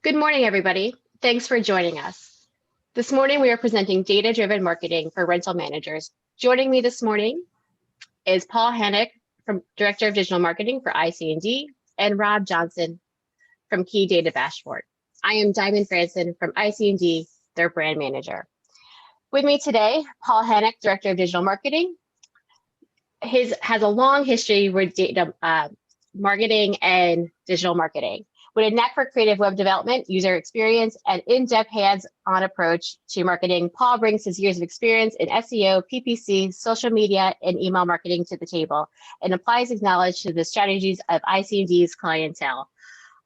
Good morning, everybody. Thanks for joining us. This morning, we are presenting data-driven marketing for rental managers. Joining me this morning is Paul Hanak, Director of Digital Marketing for ICND, and Rob Johnson from Key Data Dashboard. I am Diamond Franson from ICND, their brand manager. With me today, Paul Hanak, Director of Digital Marketing. Has a long history with data marketing and digital marketing. With a knack for creative web development, user experience, and in-depth hands-on approach to marketing, Paul brings his years of experience in SEO, PPC, social media, and email marketing to the table and applies his knowledge to the strategies of ICND's clientele.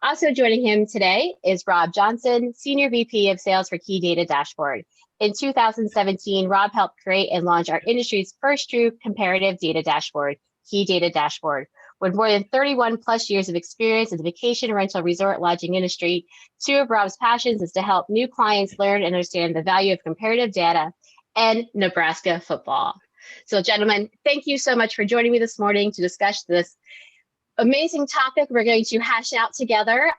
Also joining him today is Rob Johnson, Senior VP of Sales for Key Data Dashboard. In 2017, Rob helped create and launch our industry's first true comparative data dashboard, Key Data Dashboard. With more than 31 plus years of experience in the vacation rental resort lodging industry, two of Rob's passions is to help new clients learn and understand the value of comparative data and Nebraska football. So gentlemen, thank you so much for joining me this morning to discuss this amazing topic we're going to hash out together.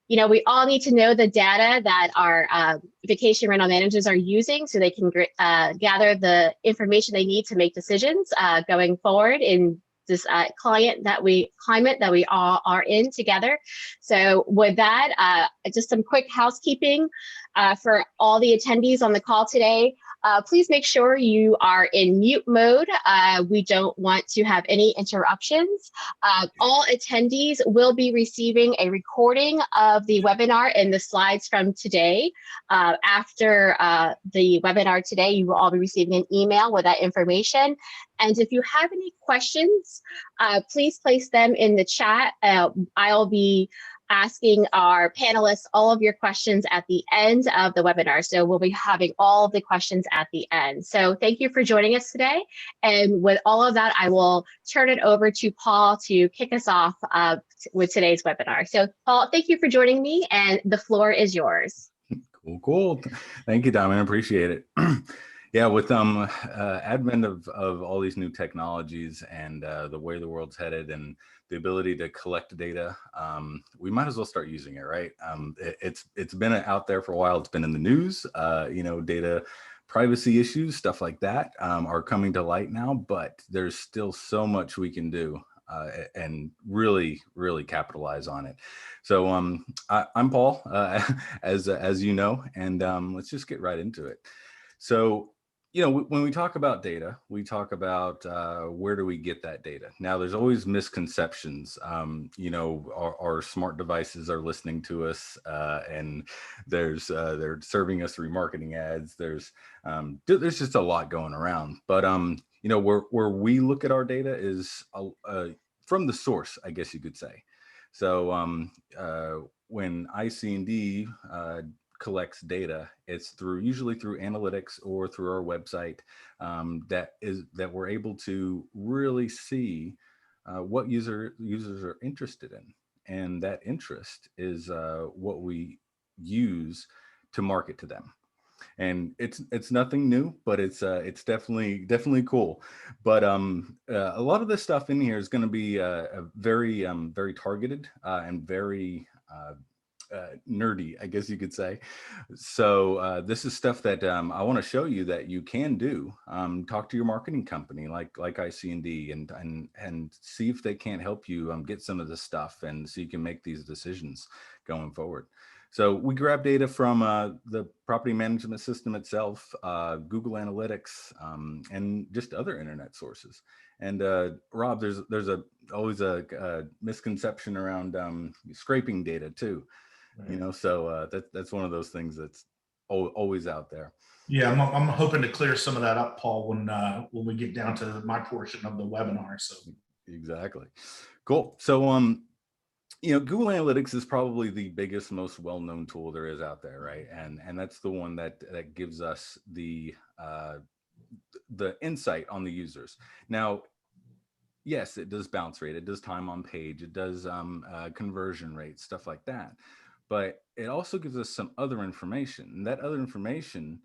We all need to know the data that our vacation rental managers are using so they can gather the information they need to make decisions going forward in this climate that we all are in together. So with that, just some quick housekeeping for all the attendees on the call today. Please make sure you are in mute mode. We don't want to have any interruptions. All attendees will be receiving a recording of the webinar and the slides from today. After the webinar today, you will all be receiving an email with that information. And if you have any questions, please place them in the chat. I'll be asking our panelists all of your questions at the end of the webinar. So we'll be having all of the questions at the end. So thank you for joining us today. And with all of that, I will turn it over to Paul to kick us off with today's webinar. So Paul, thank you for joining me and the floor is yours. Cool. Thank you, Diamond. I appreciate it. Yeah, with advent of all these new technologies and the way the world's headed and the ability to collect data, we might as well start using it, right? It's been out there for a while. It's been in the news. Data privacy issues, stuff like that are coming to light now, but there's still so much we can do and really capitalize on it. So I'm Paul, as you know, and let's just get right into it. So, when we talk about data, we talk about where do we get that data? Now, there's always misconceptions. Our smart devices are listening to us, and they're serving us remarketing ads. There's just a lot going around. But where we look at our data is from the source, I guess you could say. So when ICND collects data, it's usually through analytics or through our website that we're able to really see what users are interested in, and that interest is what we use to market to them. And it's nothing new, but it's definitely cool. But a lot of this stuff in here is going to be very targeted and very nerdy, I guess you could say. So this is stuff that I want to show you that you can do. Talk to your marketing company like ICND and see if they can't help you get some of this stuff, and so you can make these decisions going forward. So we grab data from the property management system itself, Google Analytics, and just other internet sources. And Rob, there's always a misconception around scraping data too. Right. So that's one of those things that's always out there. Yeah, I'm hoping to clear some of that up, Paul, when we get down to my portion of the webinar. So exactly, cool. So Google Analytics is probably the biggest, most well-known tool there is out there, right? And that's the one that gives us the insight on the users. Now, yes, it does bounce rate, it does time on page, it does conversion rate, stuff like that. But it also gives us some other information. And that other information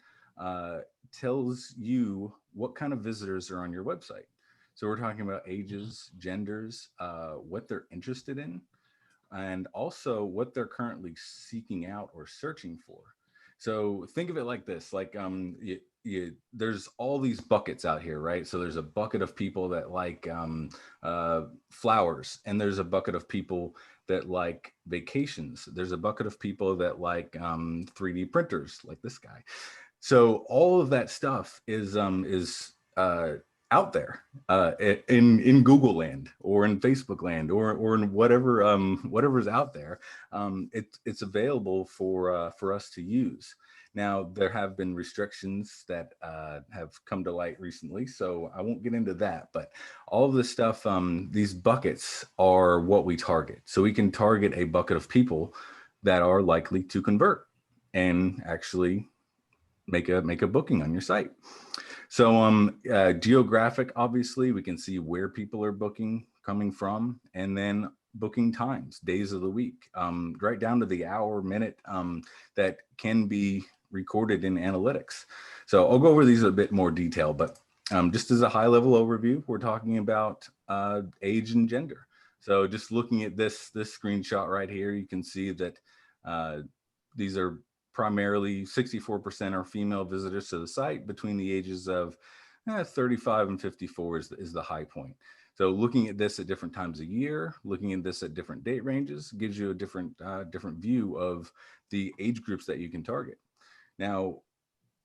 tells you what kind of visitors are on your website. So we're talking about ages, genders, what they're interested in. and also what they're currently seeking out or searching for. So think of it like this, like there's all these buckets out here, right? So there's a bucket of people that like flowers, and there's a bucket of people that like vacations. There's a bucket of people that like 3D printers, like this guy. So all of that stuff is out there in Google land or in Facebook land or in whatever whatever's out there. It's available for us to use. Now, there have been restrictions that have come to light recently, so I won't get into that. But all of this stuff, these buckets are what we target. So we can target a bucket of people that are likely to convert and actually make a booking on your site. So geographic, obviously, we can see where people are coming from, and then booking times, days of the week, right down to the hour, minute that can be recorded in analytics. So I'll go over these in a bit more detail, but just as a high level overview, we're talking about age and gender. So just looking at this screenshot right here, you can see that these are primarily 64% are female visitors to the site between the ages of 35 and 54 is the high point. So looking at this at different times of year, looking at this at different date ranges gives you a different view of the age groups that you can target. Now,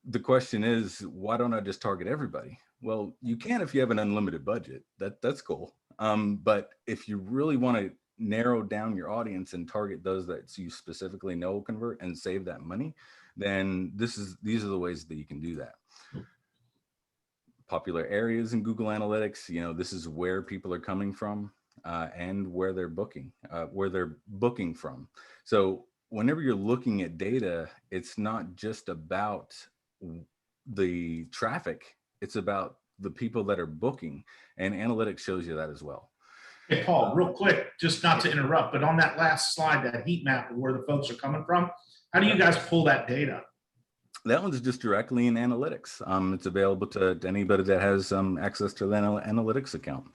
the question is, why don't I just target everybody? Well, you can if you have an unlimited budget. That's cool. But if you really want to narrow down your audience and target those that you specifically know will convert and save that money, then these are the ways that you can do that. Popular areas in Google Analytics, this is where people are coming from and where they're booking from. So whenever you're looking at data, it's not just about the traffic, it's about the people that are booking, and analytics shows you that as well. Hey, Paul, real quick, just not to interrupt, but on that last slide, that heat map of where the folks are coming from, how do you guys pull that data? That one's just directly in analytics. It's available to anybody that has access to the analytics account.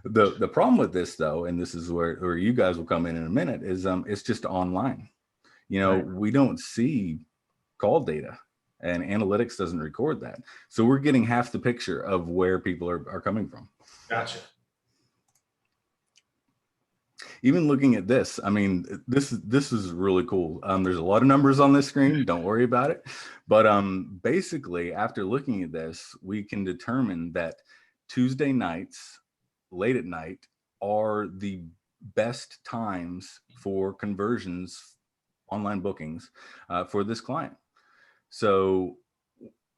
The problem with this, though, and this is where you guys will come in a minute, is it's just online. Right. We don't see call data, and analytics doesn't record that. So we're getting half the picture of where people are coming from. Gotcha. Even looking at this, I mean, this is really cool. There's a lot of numbers on this screen. Don't worry about it. But basically, after looking at this, we can determine that Tuesday nights, late at night, are the best times for conversions, online bookings for this client. So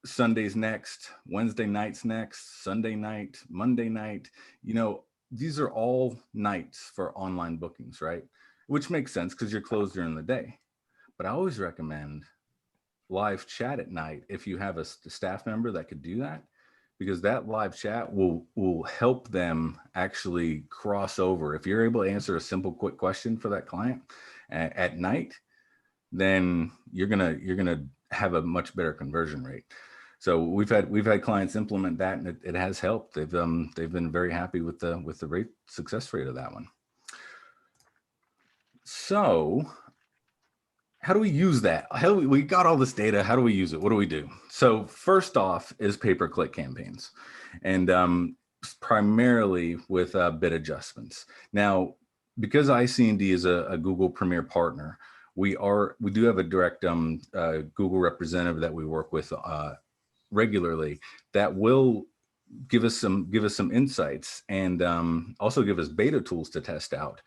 Sunday's next, Wednesday night's next, Sunday night, Monday night, these are all nights for online bookings, right? Which makes sense because you're closed during the day. But I always recommend live chat at night if you have a staff member that could do that, because that live chat will help them actually cross over. If you're able to answer a simple, quick question for that client at night, then you're gonna have a much better conversion rate. So we've had clients implement that, and it has helped. They've been very happy with the rate success rate of that one. So how do we use that? We got all this data. How do we use it? What do we do? So first off is pay-per-click campaigns, and primarily with bid adjustments. Now, because ICND is a Google Premier partner, we do have a direct Google representative that we work with regularly that will give us some insights, and also give us beta tools to test out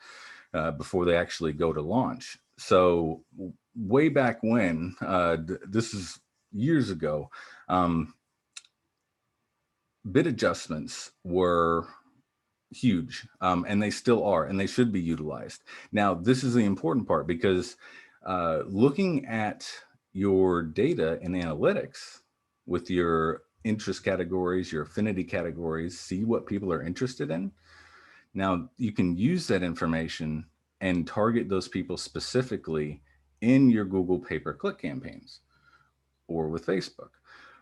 before they actually go to launch. So way back when, this is years ago, bid adjustments were huge, and they still are, and they should be utilized. Now, this is the important part, because looking at your data in analytics with your interest categories, your affinity categories, see what people are interested in. Now you can use that information and target those people specifically in your Google pay-per-click campaigns or with Facebook.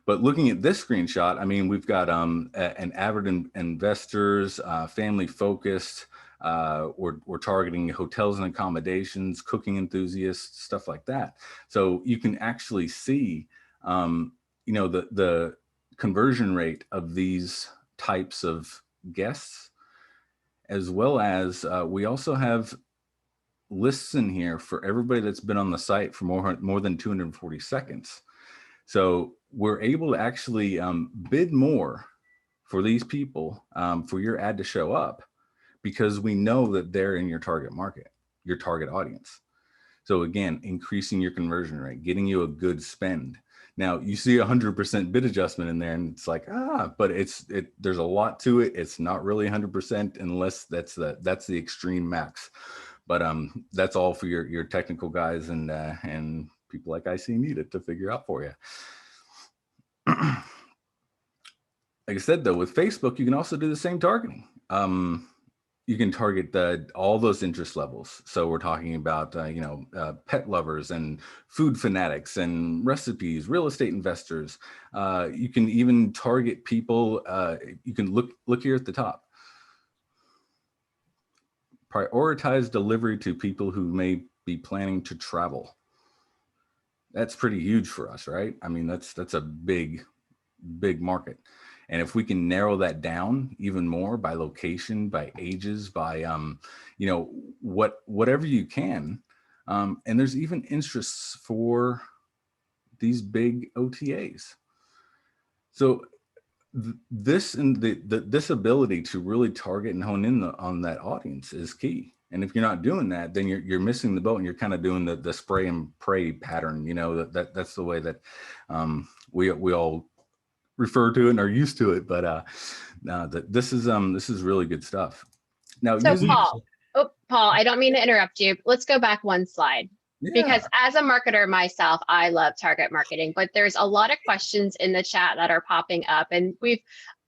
But looking at this screenshot, I mean, we've got an avid investors, family focused, We're targeting hotels and accommodations, cooking enthusiasts, stuff like that. So you can actually see, the conversion rate of these types of guests, as well as we also have lists in here for everybody that's been on the site for more than 240 seconds. So we're able to actually bid more for these people, for your ad to show up, because we know that they're in your target market, your target audience. So again, increasing your conversion rate, getting you a good spend. Now you see 100% bid adjustment in there, and it's like, but there's a lot to it. It's not really 100% unless that's the extreme max. But that's all for your technical guys and people like IC need it to figure out for you. Like I said, though, with Facebook, you can also do the same targeting. You can target all those interest levels. So we're talking about, pet lovers and food fanatics and recipes, real estate investors. You can even target people. You can look here at the top. Prioritize delivery to people who may be planning to travel. That's pretty huge for us, right? I mean, that's a big market. And if we can narrow that down even more by location, by ages, by, whatever you can. And there's even interests for these big OTAs. So this ability to really target and hone in on that audience is key. And if you're not doing that, then you're missing the boat, and you're kind of doing the spray and pray pattern. That's the way that we all refer to it and are used to it. But this is really good stuff. Now, so Paul, I don't mean to interrupt you. Let's go back one slide. Yeah. Because as a marketer myself, I love target marketing, but there's a lot of questions in the chat that are popping up, and we've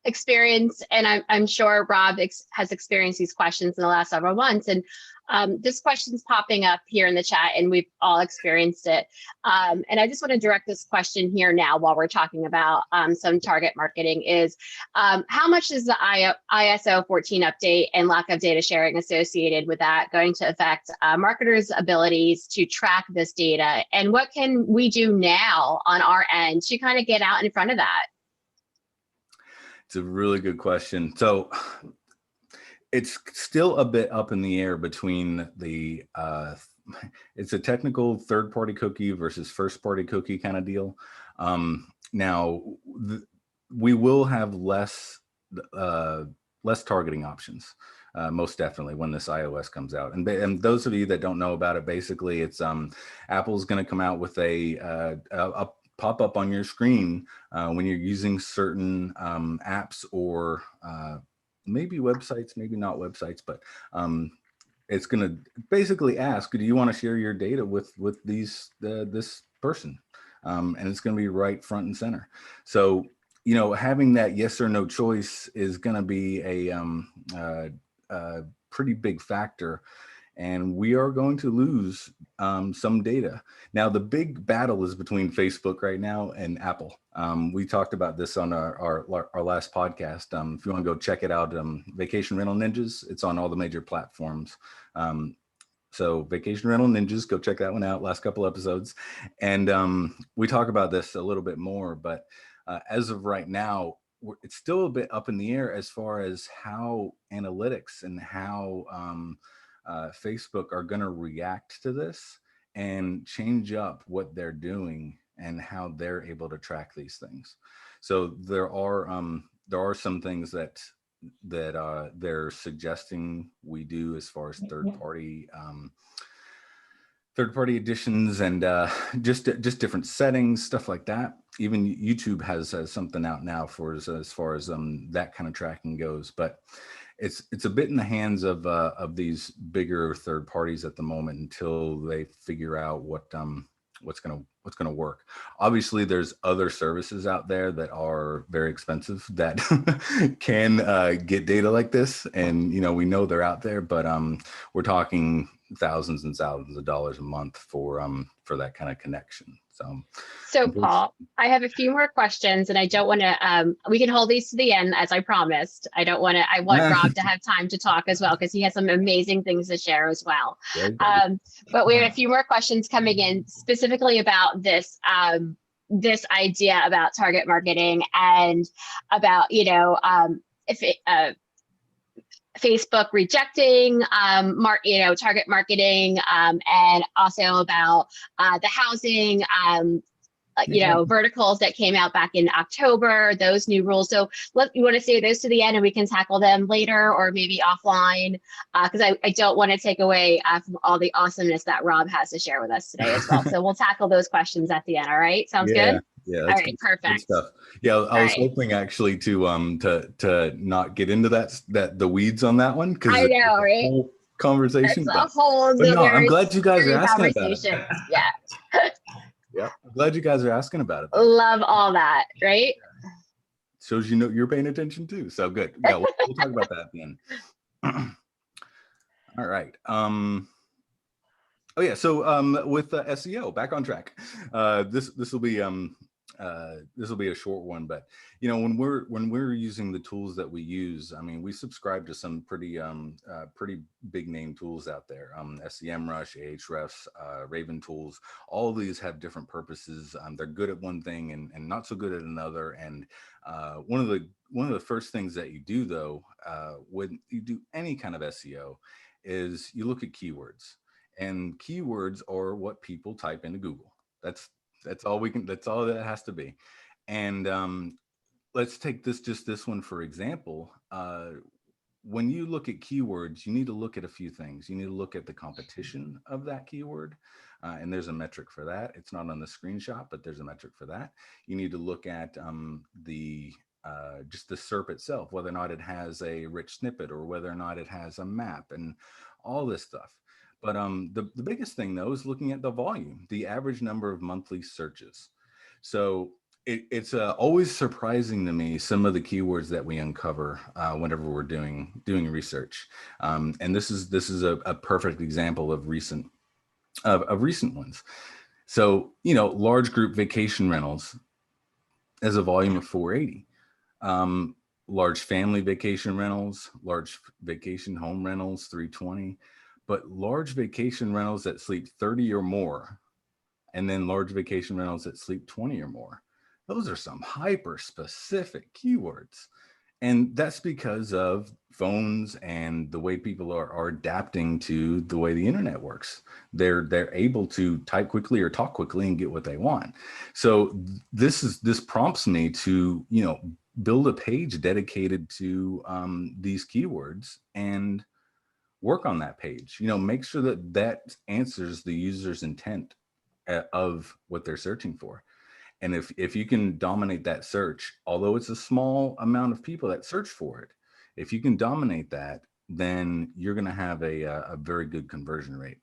experienced, and I'm sure Rob has experienced these questions in the last several months. And this question's popping up here in the chat, and we've all experienced it. And I just want to direct this question here now while we're talking about some target marketing is, how much is the ISO 14 update and lack of data sharing associated with that going to affect marketers' abilities to track this data? And what can we do now on our end to kind of get out in front of that? It's a really good question. So it's still a bit up in the air between it's a technical third-party cookie versus first-party cookie kind of deal. Now, we will have less targeting options, most definitely, when this iOS comes out. And those of you that don't know about it, basically, it's Apple's going to come out with a pop-up on your screen when you're using certain apps or maybe websites, maybe not websites, but it's going to basically ask, do you want to share your data with this person? And it's going to be right front and center. So, having that yes or no choice is going to be a pretty big factor. And we are going to lose some data. Now, the big battle is between Facebook right now and Apple. We talked about this on our last podcast. If you want to go check it out, Vacation Rental Ninjas, it's on all the major platforms. So Vacation Rental Ninjas, go check that one out, last couple episodes. And we talk about this a little bit more, but as of right now, it's still a bit up in the air as far as how analytics and how Facebook are going to react to this and change up what they're doing and how they're able to track these things. So there are some things that they're suggesting we do as far as third-party additions and just different settings, stuff like that. Even YouTube has something out now for as far as that kind of tracking goes, but it's a bit in the hands of these bigger third parties at the moment until they figure out what's gonna work. Obviously, there's other services out there that are very expensive that can get data like this, and we know they're out there. But we're talking thousands and thousands of dollars a month for that kind of connection. So Paul, I have a few more questions, and I don't want to. We can hold these to the end, as I promised. I want Rob to have time to talk as well, because he has some amazing things to share as well. But we have a few more questions coming in specifically about this. This idea about target marketing and about Facebook rejecting target marketing, and also about the housing verticals that came out back in October, those new rules. So you want to say those to the end and we can tackle them later, or maybe offline, because I don't want to take away from all the awesomeness that Rob has to share with us today as well. So we'll tackle those questions at the end. All right, sounds good. Yeah, all right, perfect. Good stuff. Yeah, I was hoping actually to not get into the weeds on that one, because I know, right? Whole conversation. It's a whole but no, I'm glad you guys are asking about it. Yeah. Yeah, I'm glad you guys are asking about it. Love all that, right? Shows you're paying attention too. So good. Yeah, we'll talk about that at the end. All right. Oh yeah. So with SEO, back on track. This will be a short one, but when we're using the tools that we use, I mean, we subscribe to some pretty big name tools out there. SEMrush, Ahrefs, Raven tools. All of these have different purposes. They're good at one thing and not so good at another. And one of the first things that you do though, when you do any kind of SEO, is you look at keywords. And keywords are what people type into Google. That's all that's all that has to be. And let's take this one for example. When you look at keywords, you need to look at a few things. You need to look at the competition of that keyword. And there's a metric for that. It's not on the screenshot, but there's a metric for that. You need to look at just the SERP itself, whether or not it has a rich snippet or whether or not it has a map and all this stuff. But the biggest thing though is looking at the volume, the average number of monthly searches. So it's always surprising to me some of the keywords that we uncover whenever we're doing research. And this is a perfect example of recent ones. So large group vacation rentals has a volume of 480. Large family vacation rentals, large vacation home rentals, 320. But large vacation rentals that sleep 30 or more, and then large vacation rentals that sleep 20 or more, those are some hyper specific keywords. And that's because of phones and the way people are adapting to the way the internet works. They're able to type quickly or talk quickly and get what they want. So this prompts me to build a page dedicated to these keywords and work on that page. Make sure that answers the user's intent of what they're searching for. And if you can dominate that search, although it's a small amount of people that search for it, if you can dominate that, then you're going to have a very good conversion rate,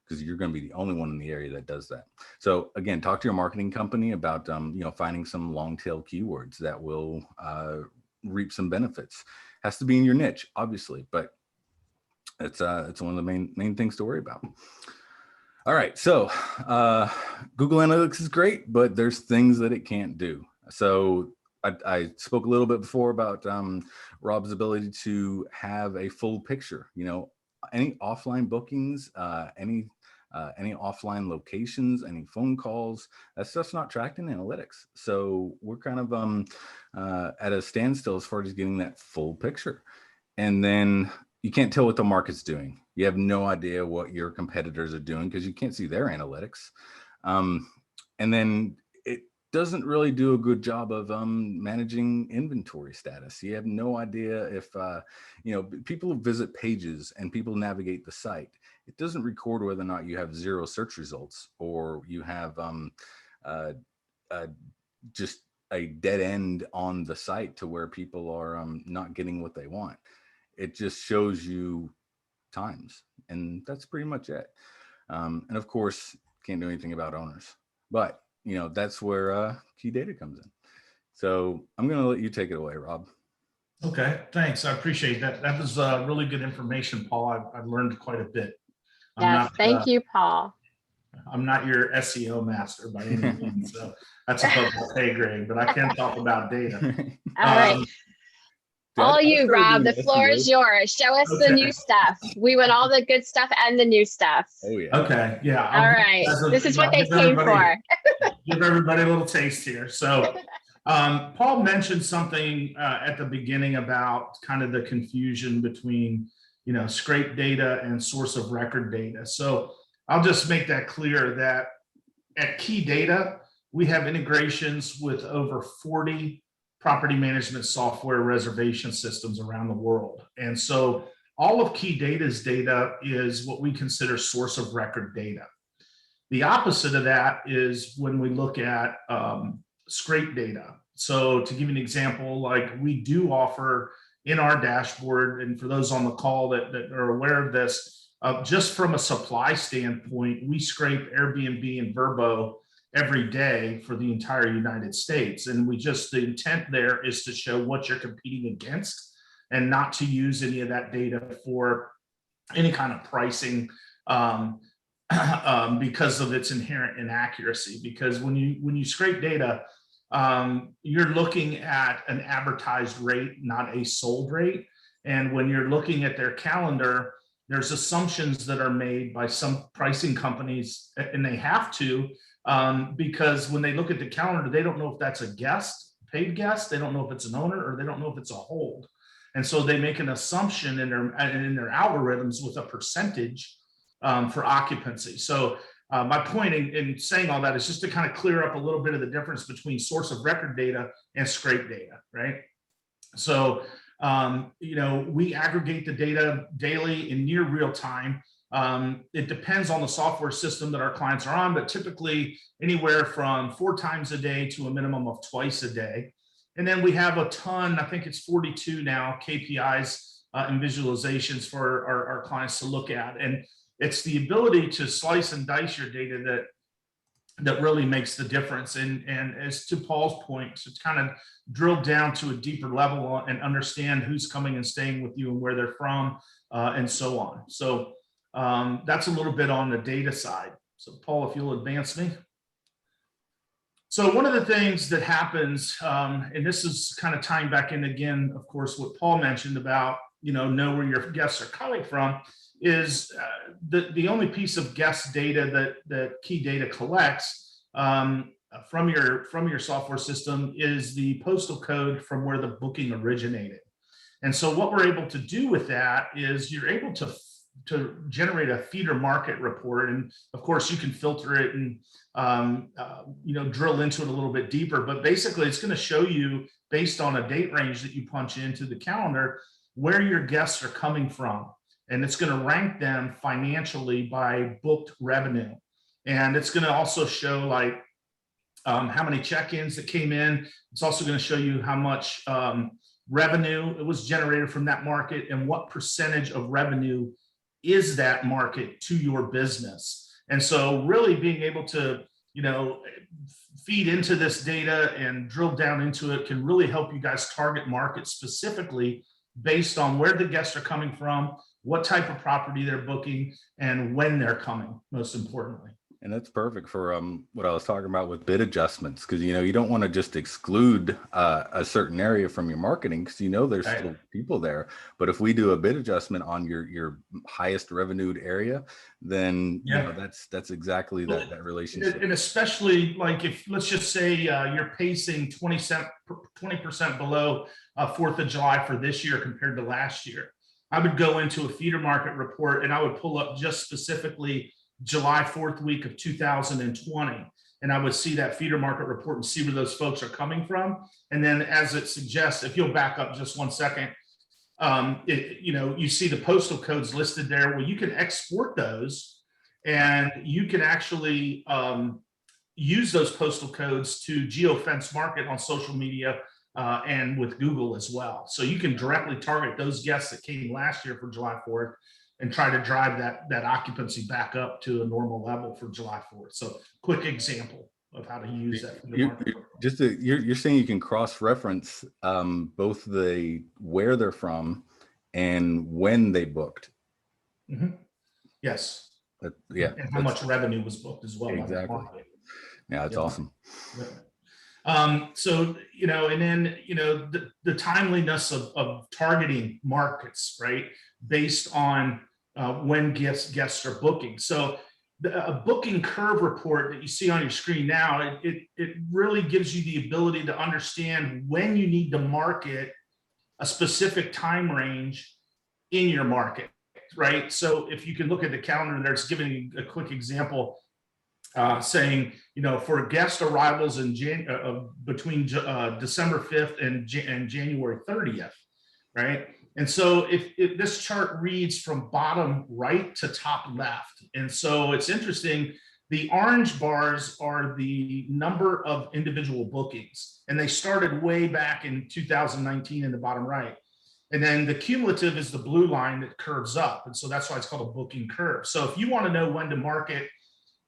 because you're going to be the only one in the area that does that. So again, talk to your marketing company about finding some long tail keywords that will reap some benefits. Has to be in your niche, obviously, but it's one of the main things to worry about. All right, so Google Analytics is great, but there's things that it can't do. So I spoke a little bit before about Rob's ability to have a full picture. Any offline bookings, any offline locations, any phone calls, that stuff's not tracked in analytics. So we're kind of at a standstill as far as getting that full picture. And then you can't tell what the market's doing. You have no idea what your competitors are doing because you can't see their analytics. And then it doesn't really do a good job of managing inventory status. You have no idea if, people visit pages and people navigate the site. It doesn't record whether or not you have 0 search results or you have just a dead end on the site to where people are not getting what they want. It just shows you times, and that's pretty much it. And of course, can't do anything about owners, but that's where key data comes in. So I'm going to let you take it away, Rob. Okay, thanks. I appreciate that. That was really good information, Paul. I've learned quite a bit. Yes, thank you, Paul. I'm not your SEO master by any means, so that's above my pay grade, but I can talk about data. All right. All you, Rob, the floor is yours. Show us the new stuff. We want all the good stuff and the new stuff. Oh, yeah. Okay, yeah. All right. This is what they came for. Give everybody a little taste here. So Paul mentioned something at the beginning about kind of the confusion between, scrape data and source of record data. So I'll just make that clear that at Key Data, we have integrations with over 40 property management software reservation systems around the world. And so all of Key Data's data is what we consider source of record data. The opposite of that is when we look at scrape data. So to give you an example, like we do offer in our dashboard, and for those on the call that are aware of this, just from a supply standpoint, we scrape Airbnb and Vrbo every day for the entire United States. And the intent there is to show what you're competing against and not to use any of that data for any kind of pricing because of its inherent inaccuracy. Because when you scrape data, you're looking at an advertised rate, not a sold rate. And when you're looking at their calendar, there's assumptions that are made by some pricing companies, and they have to, because when they look at the calendar, they don't know if that's a guest, paid guest, they don't know if it's an owner, or they don't know if it's a hold. And so they make an assumption in their algorithms with a percentage for occupancy. So my point in saying all that is just to kind of clear up a little bit of the difference between source of record data and scrape data, right? So we aggregate the data daily in near real time. It depends on the software system that our clients are on, but typically anywhere from 4 times a day to a minimum of twice a day. And then we have a ton, I think it's 42 now, KPIs and visualizations for our clients to look at. And it's the ability to slice and dice your data that really makes the difference. And as to Paul's point, to kind of drill down to a deeper level and understand who's coming and staying with you and where they're from and so on. So that's a little bit on the data side. So Paul, if you'll advance me. So one of the things that happens, and this is kind of tying back in again, of course, what Paul mentioned about, know where your guests are coming from, is the only piece of guest data that Key Data collects from your software system is the postal code from where the booking originated. And so what we're able to do with that is you're able to generate a feeder market report. And of course you can filter it and drill into it a little bit deeper, but basically it's going to show you, based on a date range that you punch into the calendar, where your guests are coming from. And it's going to rank them financially by booked revenue. And it's going to also show like how many check-ins that came in. It's also going to show you how much revenue it was generated from that market and what percentage of revenue is that market to your business. And so really being able to, feed into this data and drill down into it can really help you guys target markets specifically based on where the guests are coming from, what type of property they're booking, and when they're coming, most importantly. And that's perfect for what I was talking about with bid adjustments, because you don't want to just exclude a certain area from your marketing, because there's still people there. But if we do a bid adjustment on your highest revenued area, then that's exactly that relationship. And especially like if, let's just say you're pacing 20% below 4th of July for this year compared to last year, I would go into a feeder market report and I would pull up just specifically July 4th week of 2020. And I would see that feeder market report and see where those folks are coming from. And then as it suggests, if you'll back up just 1 second, you see the postal codes listed there. Well, you can export those and you can actually use those postal codes to geofence market on social media and with Google as well. So you can directly target those guests that came last year for July 4th and try to drive that occupancy back up to a normal level for July 4th. So quick example of how to use that. You're saying you can cross-reference both where they're from and when they booked. Mm-hmm. Yes. Yeah, and how much revenue was booked as well. Exactly. Yeah, that's awesome. So, and then, the timeliness of targeting markets, right? Based on when guests are booking. So a booking curve report that you see on your screen now, it really gives you the ability to understand when you need to market a specific time range in your market, right? So if you can look at the calendar there, it's giving a quick example saying, for guest arrivals in between December 5th and January 30th, right? And so if this chart reads from bottom right to top left, and so it's interesting, the orange bars are the number of individual bookings, and they started way back in 2019 in the bottom right. And then the cumulative is the blue line that curves up. And so that's why it's called a booking curve. So if you want to know when to market,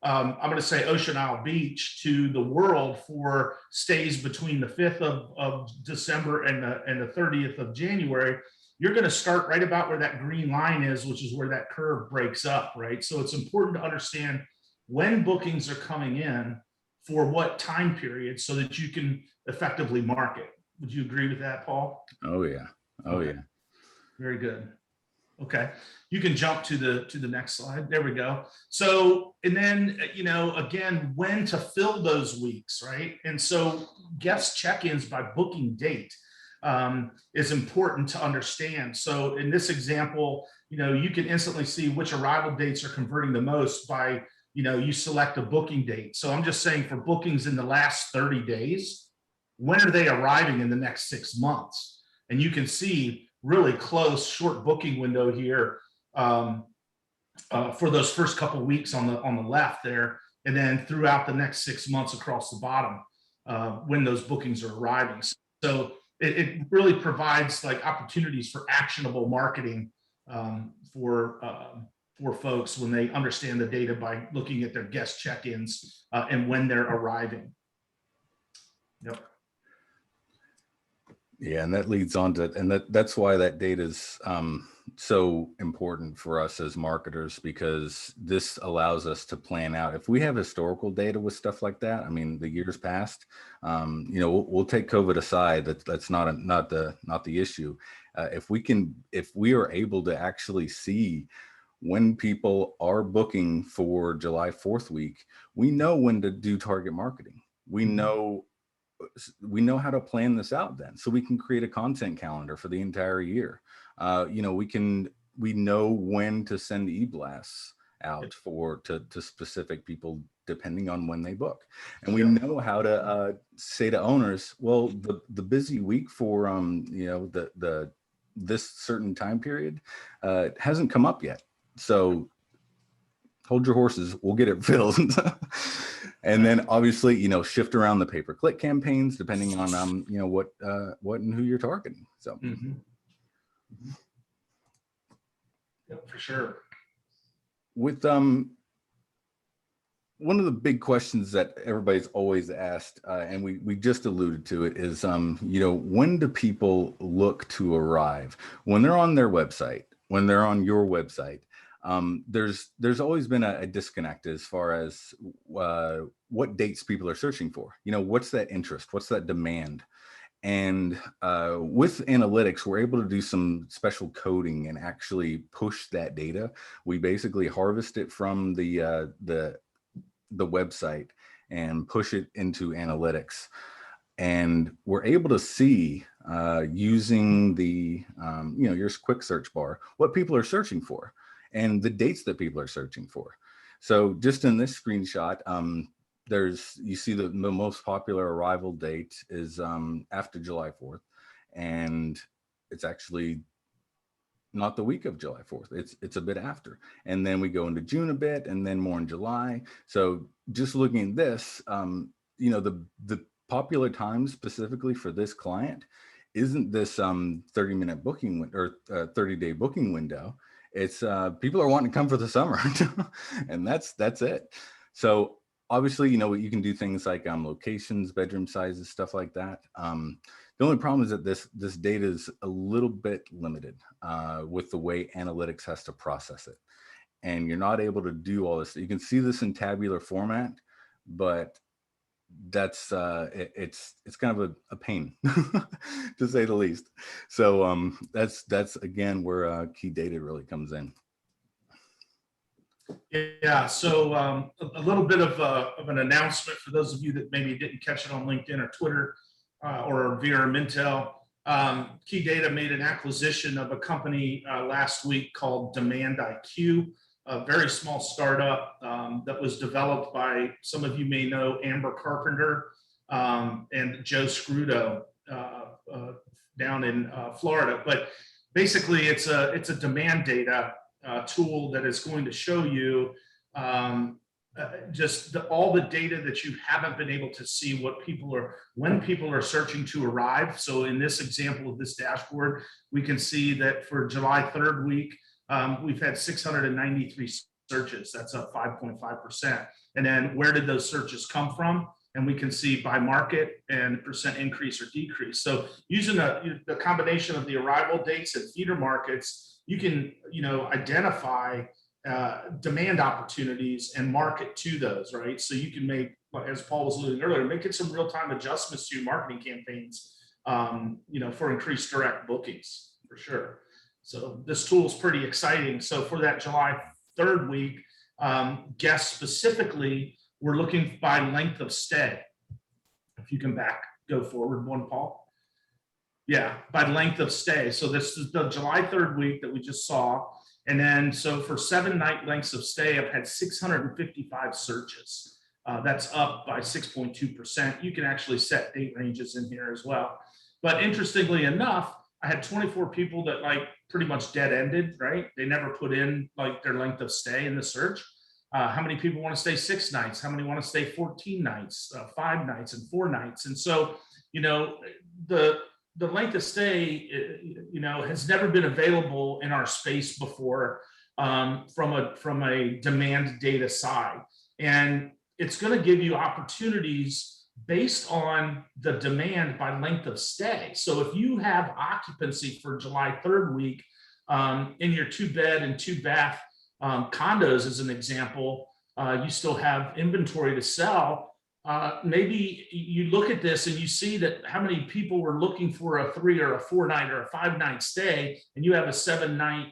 I'm going to say Ocean Isle Beach to the world for stays between the 5th of December and the 30th of January, you're going to start right about where that green line is, which is where that curve breaks up, right? So it's important to understand when bookings are coming in for what time period so that you can effectively market. Would you agree with that, Paul? Oh, yeah. Oh, Okay. yeah. Very good. Okay, you can jump to the next slide. There we go. So, and then, again, when to fill those weeks, right? And so guest check-ins by booking date is important to understand. So in this example, you can instantly see which arrival dates are converting the most by, you select a booking date. So I'm just saying for bookings in the last 30 days, when are they arriving in the next 6 months? And you can see really close short booking window here for those first couple of weeks on the left there, and then throughout the next 6 months across the bottom when those bookings are arriving. So it really provides like opportunities for actionable marketing for folks when they understand the data by looking at their guest check-ins and when they're arriving. Yep. Yeah, and that leads on to, and that's why that data is so important for us as marketers, because this allows us to plan out. If we have historical data with stuff like that, I mean, the years past, we'll take COVID aside. That's not the issue. If we are able to actually see when people are booking for July 4th week, we know when to do target marketing. We know how to plan this out then, so we can create a content calendar for the entire year. We know when to send e-blasts out to specific people depending on when they book, and we know how to say to owners, well, the busy week for this certain time period hasn't come up yet, so hold your horses, we'll get it filled. And then obviously, shift around the pay-per-click campaigns depending on what and who you're targeting. So Yep, for sure. With one of the big questions that everybody's always asked, and we just alluded to it, is when do people look to arrive? When they're on their website, when they're on your website, there's always been a disconnect as far as what dates people are searching for. What's that interest? What's that demand? And with analytics, we're able to do some special coding and actually push that data. We basically harvest it from the website and push it into analytics. And we're able to see using the your quick search bar what people are searching for and the dates that people are searching for. So just in this screenshot, you see the most popular arrival date is after July 4th, and it's actually not the week of July 4th. It's a bit after. And then we go into June a bit, and then more in July. So just looking at this, the popular time specifically for this client isn't this 30-minute booking or 30-day booking window. It's people are wanting to come for the summer, and that's it. So obviously, you can do things like locations, bedroom sizes, stuff like that. The only problem is that this data is a little bit limited with the way analytics has to process it. and you're not able to do all this. You can see this in tabular format, but that's it's kind of a pain to say the least. So that's again where key data really comes in. Yeah, so a little bit of an announcement for those of you that maybe didn't catch it on LinkedIn or Twitter or via Mintel. Key Data made an acquisition of a company last week called DemandIQ, a very small startup that was developed by, some of you may know, Amber Carpenter and Joe Scrudo down in Florida. But basically, it's a demand data tool that is going to show you just all the data that you haven't been able to see, when people are searching to arrive. So in this example of this dashboard, we can see that for July 3rd week, we've had 693 searches. That's up 5.5%. And then where did those searches come from? And we can see by market and percent increase or decrease. So using the combination of the arrival dates and feeder markets, you can identify demand opportunities and market to those, right? So you can make, as Paul was alluding earlier, making some real-time adjustments to your marketing campaigns, for increased direct bookings, for sure. So this tool is pretty exciting. So for that July 3rd week, guests specifically, we're looking by length of stay. If you can go forward one, Paul. Yeah, by length of stay. So this is the July 3rd week that we just saw. And then, so for 7-night lengths of stay, I've had 655 searches. That's up by 6.2%. You can actually set date ranges in here as well. But interestingly enough, I had 24 people that pretty much dead-ended, right? They never put in their length of stay in the search. How many people want to stay 6 nights? How many want to stay 14 nights, 5 nights, and 4 nights? And so, the length of stay, has never been available in our space before from a demand data side. And it's going to give you opportunities based on the demand by length of stay. So if you have occupancy for July 3rd week in your 2-bed and 2-bath condos, as an example, you still have inventory to sell. Maybe you look at this and you see that how many people were looking for a 3 or a 4-night or a 5-night stay, and you have a 7-night,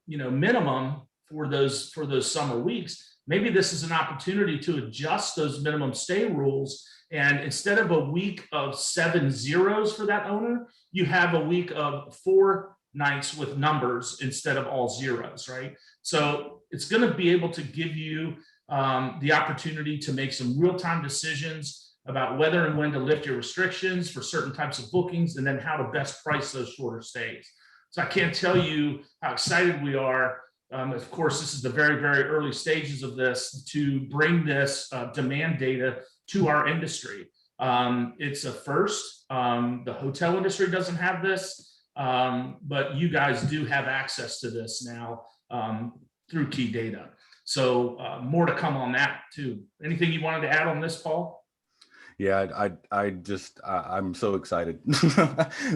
minimum for those summer weeks. Maybe this is an opportunity to adjust those minimum stay rules. And instead of a week of 7 zeros for that owner, you have a week of 4 nights with numbers instead of all zeros, right? So it's going to be able to give you the opportunity to make some real-time decisions about whether and when to lift your restrictions for certain types of bookings, and then how to best price those shorter stays. So I can't tell you how excited we are. Of course, this is the very, very early stages of this, to bring this demand data to our industry. It's a first. The hotel industry doesn't have this, but you guys do have access to this now through Key Data. So more to come on that too. Anything you wanted to add on this, Paul? Yeah, I'm so excited.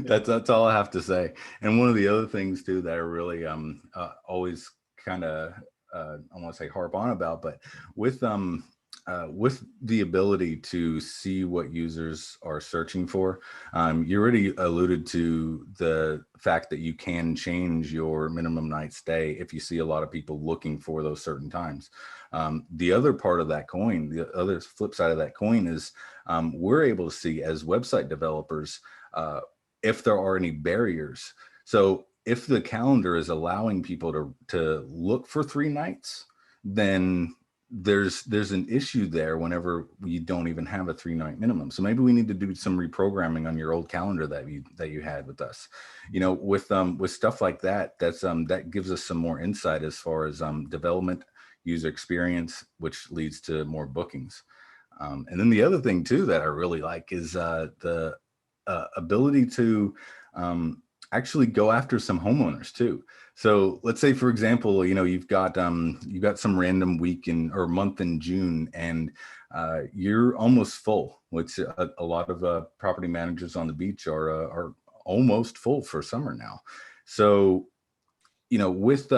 That's all I have to say. And one of the other things too that I really always kind of I want to say harp on about, but with the ability to see what users are searching for, you already alluded to the fact that you can change your minimum night stay if you see a lot of people looking for those certain times. The other part of that coin, the other flip side of that coin is we're able to see as website developers if there are any barriers. So if the calendar is allowing people to look for 3 nights, then there's an issue there whenever we don't even have a 3-night minimum. So maybe we need to do some reprogramming on your old calendar that you had with us, with stuff like that. That gives us some more insight as far as development, user experience, which leads to more bookings. And then the other thing too that I really like is the ability to actually go after some homeowners too. So let's say, for example, you've got some random week or month in June, and you're almost full, which a lot of property managers on the beach are almost full for summer now. So, with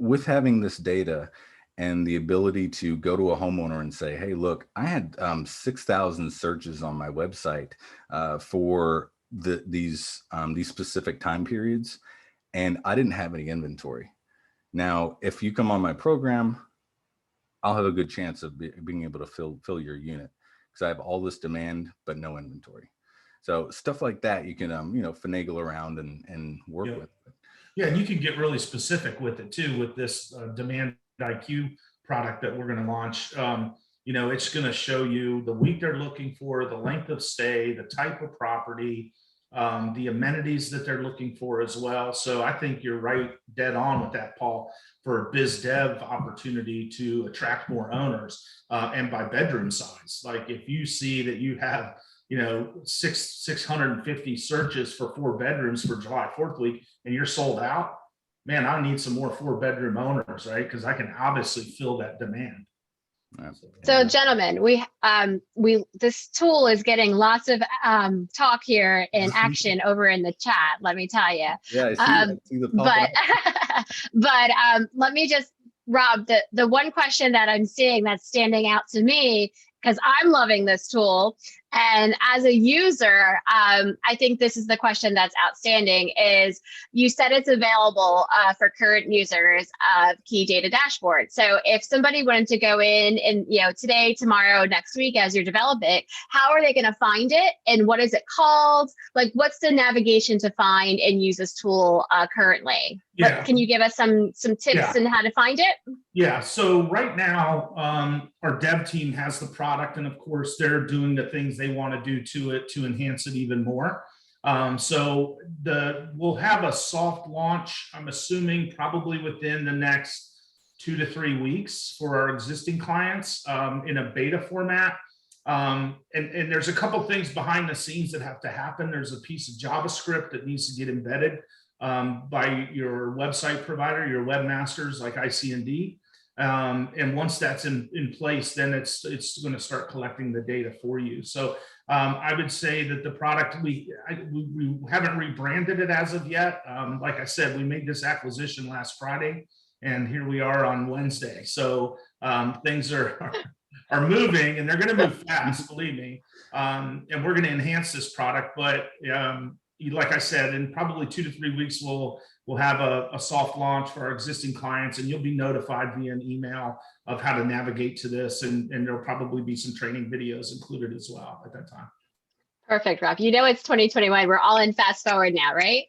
with having this data and the ability to go to a homeowner and say, hey, look, I had 6,000 searches on my website for these specific time periods, and I didn't have any inventory. Now, if you come on my program, I'll have a good chance of being able to fill your unit because I have all this demand, but no inventory. So stuff like that, you can, finagle around and work with. Yeah, and you can get really specific with it too, with this DemandIQ product that we're going to launch. It's going to show you the week they're looking for, the length of stay, the type of property, the amenities that they're looking for as well. So I think you're right, dead on with that, Paul, for a biz dev opportunity to attract more owners and by bedroom size. Like if you see that you have 650 searches for 4 bedrooms for July 4th week, and you're sold out, man, I need some more 4-bedroom owners, right? Because I can obviously fill that demand. So gentlemen, this tool is getting lots of talk here in action over in the chat, let me tell you. Yeah, I see the but let me just, Rob, the one question that I'm seeing that's standing out to me, because I'm loving this tool, and as a user, I think this is the question that's outstanding, is you said it's available for current users of Key Data Dashboard. So if somebody wanted to go in and, today, tomorrow, next week, as you develop it, how are they going to find it? And what is it called? Like, what's the navigation to find and use this tool currently? Yeah. Can you give us some tips on how to find it? Yeah, so right now, our dev team has the product, and of course, they're doing the things they want to do to it to enhance it even more. So we'll have a soft launch, I'm assuming probably within the next 2 to 3 weeks for our existing clients in a beta format. And there's a couple things behind the scenes that have to happen. There's a piece of JavaScript that needs to get embedded by your website provider, your webmasters like ICND. And once that's in place, then it's going to start collecting the data for you. So I would say that the product, we haven't rebranded it as of yet. Like I said, we made this acquisition last Friday, and here we are on Wednesday. So things are moving, and they're going to move fast, believe me. And we're going to enhance this product, but like I said, in probably 2 to 3 weeks, we'll have a soft launch for our existing clients, and you'll be notified via an email of how to navigate to this, and there'll probably be some training videos included as well at that time. Perfect, Rob. It's 2021. We're all in fast forward now, right?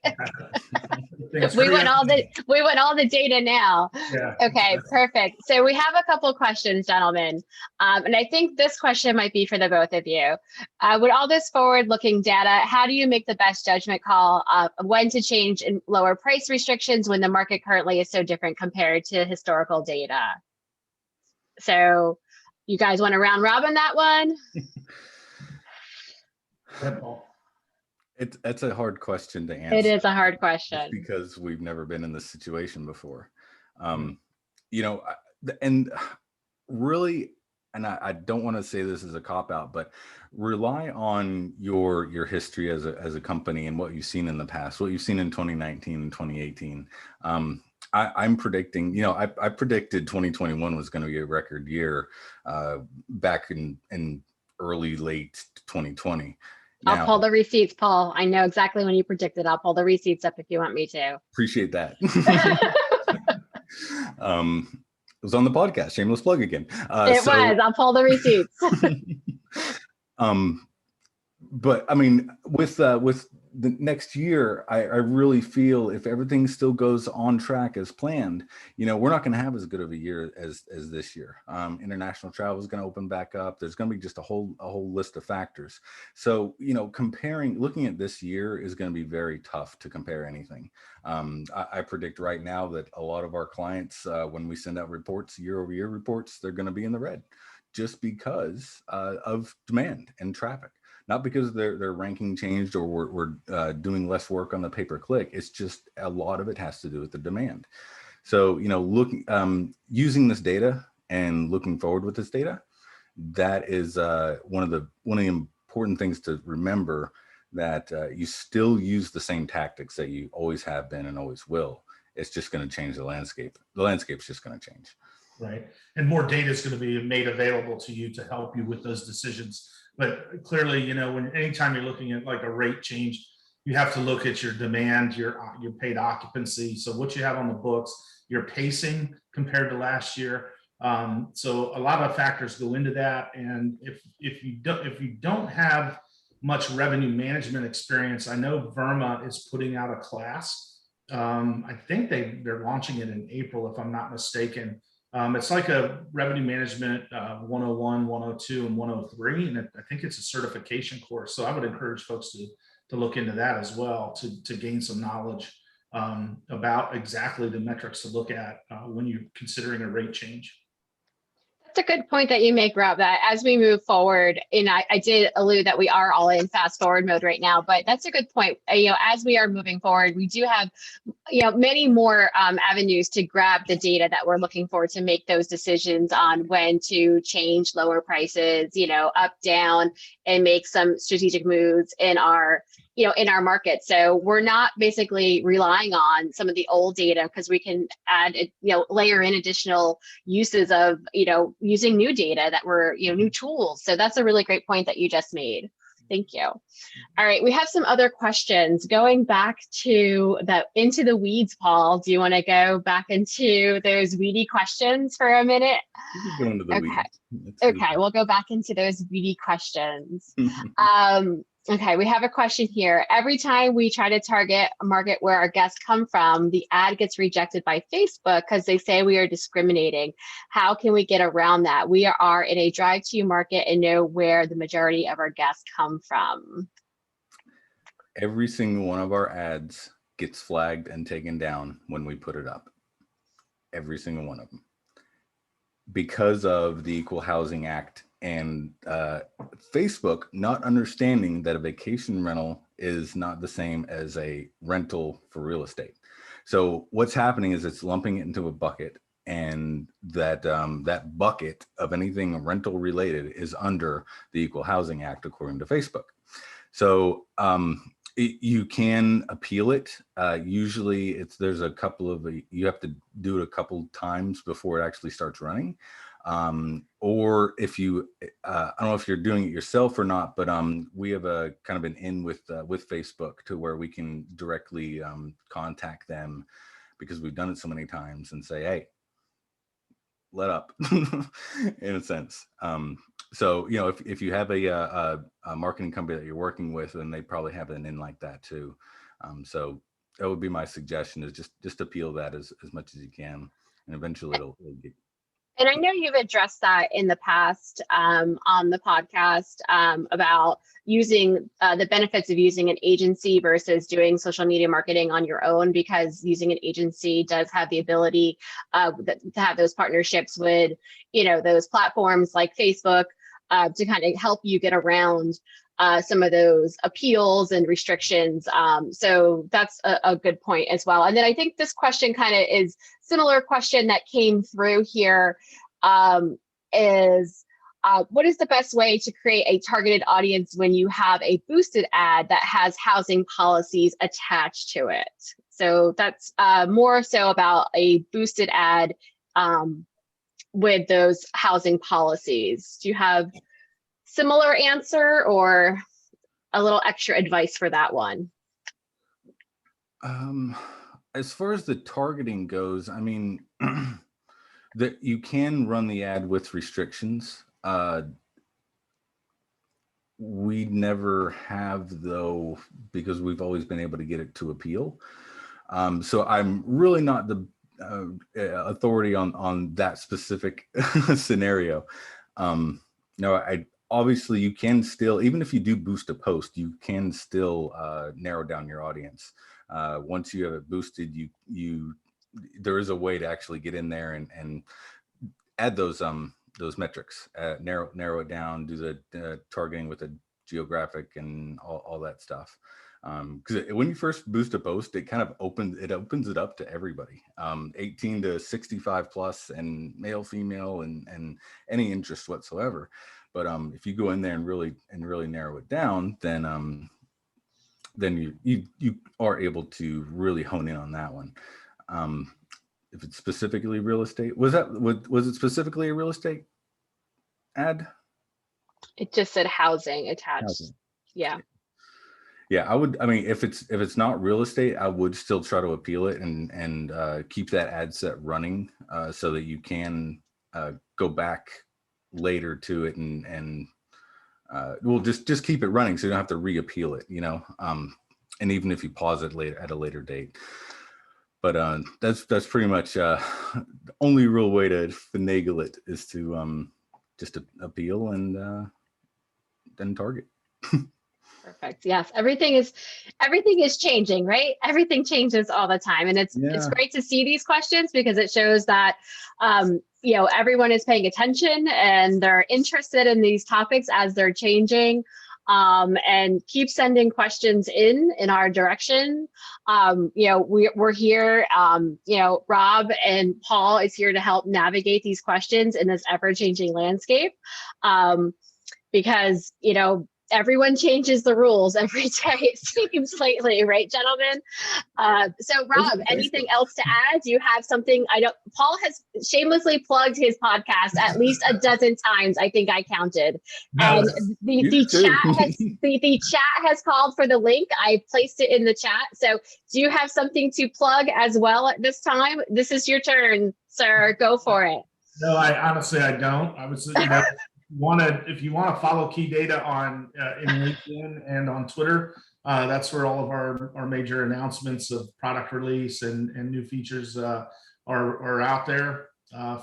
we want all the data now. Yeah. Okay, perfect. So we have a couple questions, gentlemen. And I think this question might be for the both of you. With all this forward-looking data, how do you make the best judgment call of when to change and lower price restrictions when the market currently is so different compared to historical data? So you guys want to round robin that one? It's a hard question to answer. It is a hard question because we've never been in this situation before. And really, and I don't want to say this as a cop-out, but rely on your history as a company and what you've seen in the past, what you've seen in 2019 and 2018. I'm predicting, I predicted 2021 was going to be a record year back in late 2020. Now, I'll pull the receipts, Paul. I know exactly when you predicted. I'll pull the receipts up if you want me to. Appreciate that. It was on the podcast. Shameless plug again. Was. I'll pull the receipts. But I mean, with the next year, I really feel if everything still goes on track as planned, we're not going to have as good of a year as this year. International travel is going to open back up. There's going to be just a whole list of factors. So, looking at this year is going to be very tough to compare anything. I predict right now that a lot of our clients, when we send out reports, year-over-year reports, they're going to be in the red just because of demand and traffic. Not because their ranking changed or we're doing less work on the pay-per-click. It's just a lot of it has to do with the demand. So, using this data and looking forward with this data, that is one of the important things to remember, that you still use the same tactics that you always have been and always will. it's just going to change the landscape. The landscape's just going to change. Right. And more data is going to be made available to you to help you with those decisions. But clearly, you know, anytime you're looking at like a rate change, you have to look at your demand, your paid occupancy. So what you have on the books, your pacing compared to last year. So a lot of factors go into that. And if you don't have much revenue management experience, I know Verma is putting out a class. I think they're launching it in April, if I'm not mistaken. It's like a revenue management 101, 102, and 103. And I think it's a certification course. So I would encourage folks to look into that as well, to gain some knowledge about exactly the metrics to look at when you're considering a rate change. That's a good point that you make, Rob, that as we move forward, and I did allude that we are all in fast forward mode right now, but that's a good point. You know, as we are moving forward, we do have, you know, many more avenues to grab the data that we're looking for to make those decisions on when to change lower prices, you know, up, down, and make some strategic moves in our, you know, in our market. So we're not basically relying on some of the old data, because we can add, you know, layer in additional uses of, you know, using new data that were, you know, new tools. So that's a really great point that you just made. Thank you. All right, we have some other questions. Going back to into the weeds, Paul, do you want to go back into those weedy questions for a minute? You can go into the weeds. Okay, we'll go back into those weedy questions. Okay, we have a question here. Every time we try to target a market where our guests come from, the ad gets rejected by Facebook because they say we are discriminating. How can we get around that? We are in a drive-to market and know where the majority of our guests come from. Every single one of our ads gets flagged and taken down when we put it up. Every single one of them. Because of the Equal Housing Act and Facebook not understanding that a vacation rental is not the same as a rental for real estate. So what's happening is it's lumping it into a bucket, and that that bucket of anything rental related is under the Equal Housing Act, according to Facebook. So you can appeal it. Usually there's a couple of, you have to do it a couple times before it actually starts running. Or if you, I don't know if you're doing it yourself or not, but we have a kind of an in with Facebook to where we can directly contact them, because we've done it so many times, and say, hey, let up, in a sense. So, you know, if you have a marketing company that you're working with, then they probably have an in like that too. So that would be my suggestion, is just appeal that as much as you can, and eventually it'll get. And I know you've addressed that in the past on the podcast about using the benefits of using an agency versus doing social media marketing on your own, because using an agency does have the ability to have those partnerships with, you know, those platforms like Facebook to kind of help you get around some of those appeals and restrictions. So that's a good point as well. And then I think this question kind of is similar question that came through here is what is the best way to create a targeted audience when you have a boosted ad that has housing policies attached to it? So that's more so about a boosted ad with those housing policies. Do you have similar answer or a little extra advice for that one? As far as the targeting goes, I mean, that you can run the ad with restrictions. We never have, though, because we've always been able to get it to appeal. So I'm really not the authority on that specific scenario. No, obviously you can still, even if you do boost a post, you can still narrow down your audience. Once you have it boosted, there is a way to actually get in there and add those metrics, narrow it down, do the targeting with the geographic and all that stuff. Because when you first boost a post, it kind of opens it up to everybody, 18 to 65 plus, and male, female, and any interest whatsoever. But if you go in there and really narrow it down, then you are able to really hone in on that one. If it's specifically real estate, was it specifically a real estate ad? It just said housing attached. Housing. Yeah. Yeah, I mean, if it's not real estate, I would still try to appeal it and keep that ad set running so that you can go back later to it and well, just keep it running so you don't have to reappeal it, you know. And even if you pause it later at a later date. But that's pretty much the only real way to finagle it is to just to appeal and then target. Perfect. Yes, everything is changing, right? Everything changes all the time, and it's great to see these questions because it shows that you know, everyone is paying attention and they're interested in these topics as they're changing. And keep sending questions in our direction. You know, we're here. You know, Rob and Paul is here to help navigate these questions in this ever-changing landscape. Because, you know, everyone changes the rules every day, it seems lately, right, gentlemen? So Rob, anything else to add? Do you have something? I know Paul has shamelessly plugged his podcast at least a dozen times, I think I counted. And the chat has called for the link. I placed it in the chat. So do you have something to plug as well at this time? This is your turn, sir. Go for it. No, I honestly don't. I was, you know, if you want to follow Key Data on in LinkedIn and on Twitter, that's where all of our major announcements of product release and new features are out there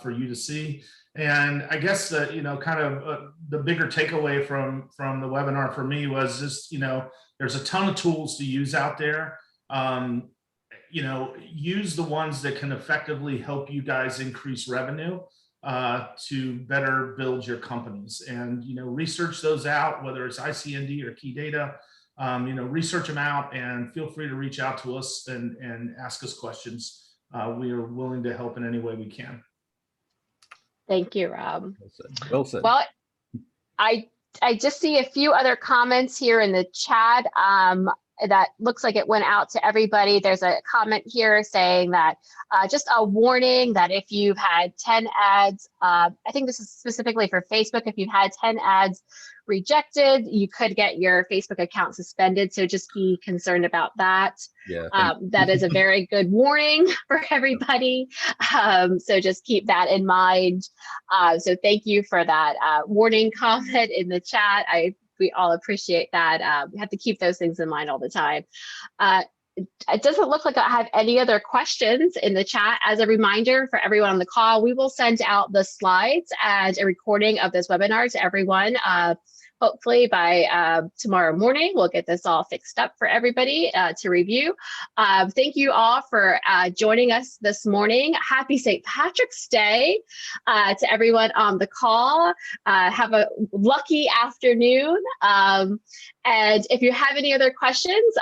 for you to see. And I guess you know, kind of the bigger takeaway from the webinar for me was just, you know, there's a ton of tools to use out there. You know, use the ones that can effectively help you guys increase revenue to better build your companies, and, you know, research those out, whether it's ICND or Key Data. You know, research them out and feel free to reach out to us and ask us questions. We are willing to help in any way we can. Thank you, Rob. Well said. Well said. Well, I just see a few other comments here in the chat. That looks like it went out to everybody. There's a comment here saying that just a warning that if you've had 10 ads, I think this is specifically for Facebook, if you've had 10 ads rejected, you could get your Facebook account suspended. So just be concerned about that. Yeah, that is a very good warning for everybody. So just keep that in mind. So thank you for that warning comment in the chat. We all appreciate that. We have to keep those things in mind all the time. It doesn't look like I have any other questions in the chat. As a reminder for everyone on the call, we will send out the slides and a recording of this webinar to everyone. Hopefully by tomorrow morning, we'll get this all fixed up for everybody to review. Thank you all for joining us this morning. Happy St. Patrick's Day to everyone on the call. Have a lucky afternoon. And if you have any other questions,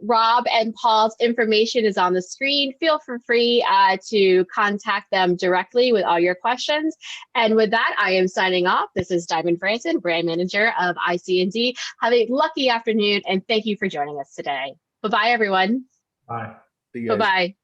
Rob and Paul's information is on the screen. Feel free to contact them directly with all your questions. And with that, I am signing off. This is Diamond Franson, Brand Manager of ICND. Have a lucky afternoon, and thank you for joining us today. Bye-bye, everyone. Bye. Bye-bye.